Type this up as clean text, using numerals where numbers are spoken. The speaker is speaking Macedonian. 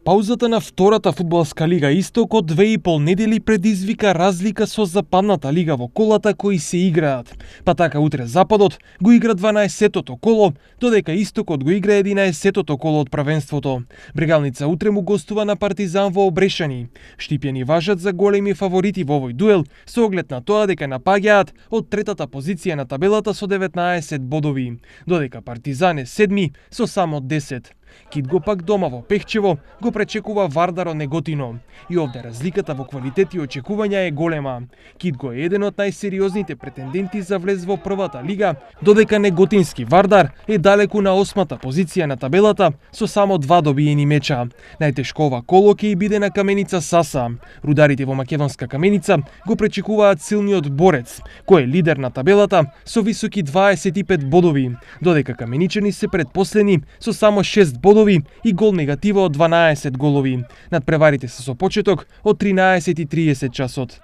Паузата на втората фудбалска лига Исток од 2,5 недели предизвика разлика со западната лига во колата кои се играат. Па така утре Западот го игра 12-тото коло, додека Истокот го игра 11-тото коло од правенството. Брегалница утре му гостува на Партизан во Обрешани. Штипјани важат за големи фаворити во овој дуел, со оглед на тоа дека напаѓаат од третата позиција на табелата со 19 бодови, додека Партизан е седми со само 10. Кит го пак дома во Пехчево го пречекува Вардар од Неготино. И овде разликата во квалитет и очекувања е голема. Кит го е еден од најсериозните претенденти за влез во првата лига, додека неготински Вардар е далеку на 8-та позиција на табелата со само 2 добиени меча. Најтешко ова коло ќе и биде на Каменица Саса. Рударите во македонска Каменица го пречекуваат силниот Борец, кој е лидер на табелата со високи 25 бодови, додека каменичани се предпоследни со само 6 бодови и гол негатива од 12 голови. Надпреварите се со почеток од 13:30 часот.